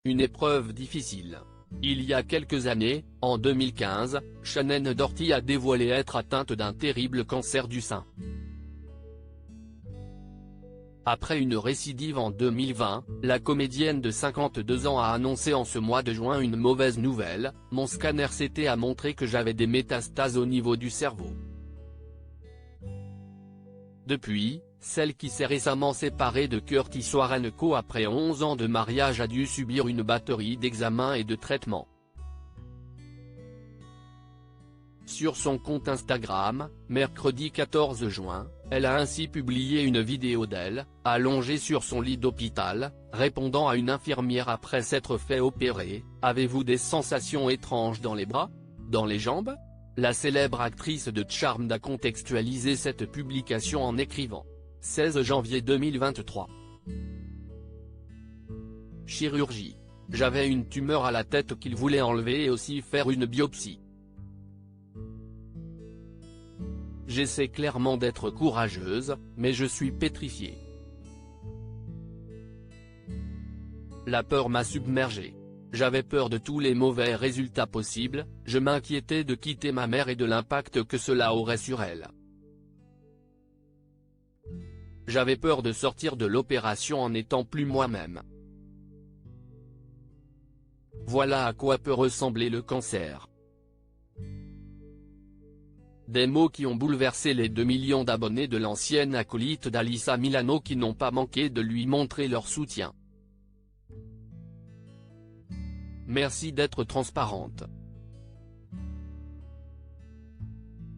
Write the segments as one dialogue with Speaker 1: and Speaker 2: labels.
Speaker 1: Une épreuve difficile. Il y a quelques années, en 2015, Shannon Doherty a dévoilé être atteinte d'un terrible cancer du sein. Après une récidive en 2020, la comédienne de 52 ans a annoncé en ce mois de juin une mauvaise nouvelle: mon scanner CT a montré que j'avais des métastases au niveau du cerveau. Depuis, celle qui s'est récemment séparée de Curtis Warrenco après 11 ans de mariage a dû subir une batterie d'examens et de traitements. Sur son compte Instagram, mercredi 14 juin, elle a ainsi publié une vidéo d'elle, allongée sur son lit d'hôpital, répondant à une infirmière après s'être fait opérer: « Avez-vous des sensations étranges dans les bras? Dans les jambes ?» La célèbre actrice de Charmed a contextualisé cette publication en écrivant: 16 janvier 2023. Chirurgie. J'avais une tumeur à la tête qu'il voulait enlever et aussi faire une biopsie. J'essaie clairement d'être courageuse, mais je suis pétrifiée. La peur m'a submergée. J'avais peur de tous les mauvais résultats possibles, je m'inquiétais de quitter ma mère et de l'impact que cela aurait sur elle. J'avais peur de sortir de l'opération en n'étant plus moi-même. Voilà à quoi peut ressembler le cancer. Des mots qui ont bouleversé les 2 millions d'abonnés de l'ancienne acolyte d'Alyssa Milano qui n'ont pas manqué de lui montrer leur soutien. Merci d'être transparente.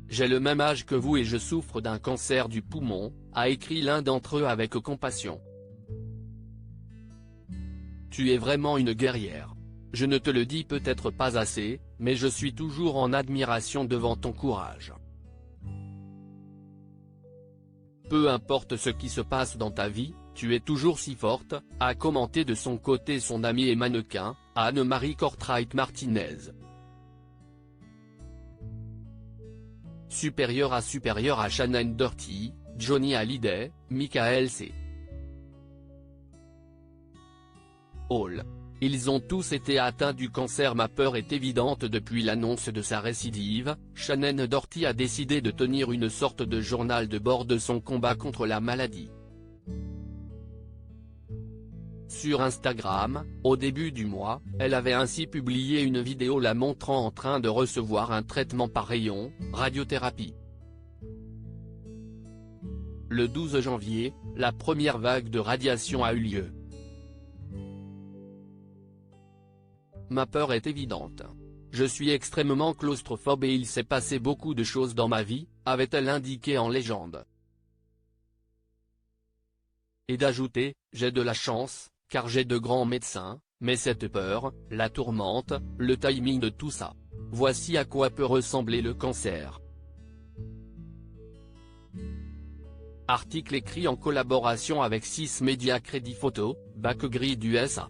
Speaker 1: J'ai le même âge que vous et je souffre d'un cancer du poumon, a écrit l'un d'entre eux avec compassion. Tu es vraiment une guerrière. Je ne te le dis peut-être pas assez, mais je suis toujours en admiration devant ton courage. Peu importe ce qui se passe dans ta vie, tu es toujours si forte, a commenté de son côté son amie et mannequin, Anne-Marie Cortright-Martinez. Supérieur à Shannon Doherty, Johnny Hallyday, Michael C. Hall. Ils ont tous été atteints du cancer. Ma peur est évidente depuis l'annonce de sa récidive. Shannon Doherty a décidé de tenir une sorte de journal de bord de son combat contre la maladie. Sur Instagram, au début du mois, elle avait ainsi publié une vidéo la montrant en train de recevoir un traitement par rayon, radiothérapie. Le 12 janvier, la première vague de radiation a eu lieu. Ma peur est évidente. Je suis extrêmement claustrophobe et il s'est passé beaucoup de choses dans ma vie, avait-elle indiqué en légende. Et d'ajouter: j'ai de la chance, car j'ai de grands médecins, mais cette peur, la tourmente, le timing de tout ça. Voici à quoi peut ressembler le cancer. Article écrit en collaboration avec 6 médias Crédit Photo, Backgrid USA.